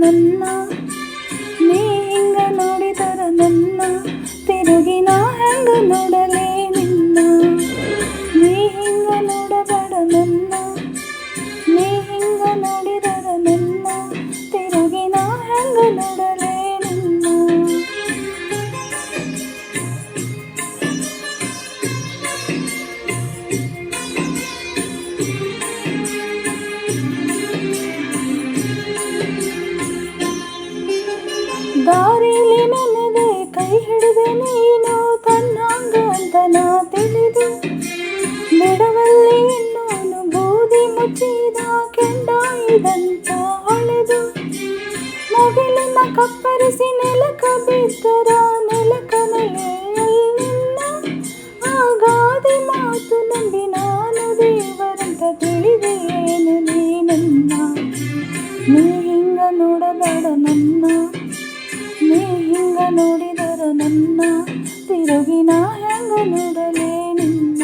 ನನ್ನ ನೀ ಹಿಂಗ ನೋಡಿದರ ನನ್ನ ತಿರುಗಿ ನಾ ಹೆಂಗ ನೋಡಲೇ ನಿನ್ನ ನೀ ಹಿಂಗ ನೋಡಬೇಡ ನನ್ನ ನೀ ಹಿಂಗ ನೋಡಿದರ ನನ್ನ ತಿರುಗಿ ನಾ ಹೆಂಗ ನೋಡಲೇ ನಿನ್ನ ದಾರಿಲಿ ನನಗೆ ಕೈ ಹಿಡಿದೆ ನೀನು ತನ್ನಂಗ ಅಂತ ನಾ ತಿಳಿದು ಬಿಡವಲ್ಲಿ ಇನ್ನೂನು ಬೂದಿ ಮುಚ್ಚಿದ ಕೆಂಡಾಯಿದಂತ ಹೊಳೆದು ಮುಗಿಲನ್ನ ಕಪ್ಪರಿಸಿ ನೆಲಕ ಬಿದ್ದರ ನೆಲಕ ನೆಲೆಯಲ್ಲಿನ್ನ ಆಗಾದಿ ಮಾತು ನಂಬಿ ನಾನು ದೇವರಂತ ತಿಳಿದೆ ಏನು ನೀನನ್ನ ನೀ ಹಿಂಗ ನೋಡಬೇಡ ನನ್ನ ನೀ ಹಿಂಗ ನೋಡಿದರ ನನ್ನ ತಿರುಗಿ ನಾ ಹೆಂಗ ನೋಡಲೇ ನಿನ್ನ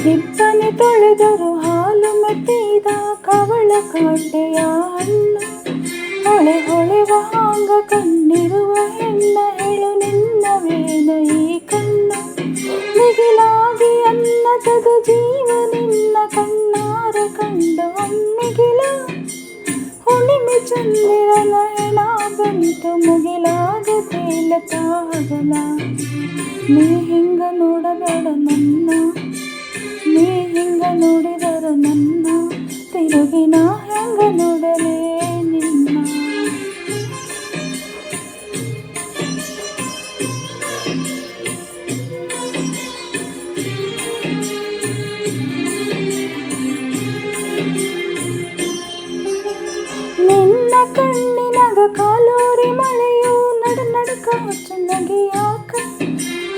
ಹಿಪ್ಪನೆ ತೊಳೆದರು ಹಾಲು ಮೆತ್ತಿದ ಕವಳ ಕಾಂಡೆಯ ಹಣ್ಣು ಹೊಳೆ ಹೊಳೆವ ಹಾಂಗ ಕಣ್ಣಿರುವ ಹೆಣ್ಣ ಹೇಳು ನಿನ್ನವೇನ ಈ ಕಣ್ಣು ಮಿಗಿಲಾಗಿ ಅನ್ನತದ ಜೀವ ನಿನ್ನ ಕಣ್ಣಾರ ಕಂಡು ಹೊನ್ನಿಗಿಲ ಹುಣ್ಣಿಮೆ ಚಂದಿರನ ಹೆಣ ಬಂತು ಮುಗಿಲಾಗ ತೇಲತಾಗಲ ನೀ ಹಿಂಗ ನೋಡಬೇಡ ನನ್ನ ನೀ ಹಿಂಗ ನೋಡಿದರ ನನ್ನ ತಿರುಗಿ ನಾ ಹೆಂಗ ನೋಡಲೇ ನಿನ್ನ ನಿನ್ನ ಕಣ್ಣಿನಾಗ ಕಾಲೂರಿ ಮಳೆಯು ನಡುಕ ಚುನ್ನಗಿ ಯಾಕ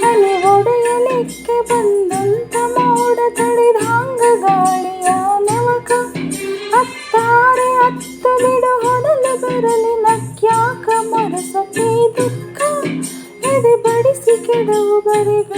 ಹನಿ ಒಡೆಯಲಿಕ್ಕೆ ಬಂದಂತ ಮೋಡ ತಡಿದಾಂಗ ಗಾಳಿಯ ನೆವಕ ಹತ್ತಾರೆ ಹತ್ತ ಬಿಡು ಹೊಡಲು ಬರಲಿ ನಕ್ಯಾಕ ಮರಸತಿ ದುಃಖ ಎದೆ ಬಡಿಸಿ ಕೆಡವು ಬರಿಗ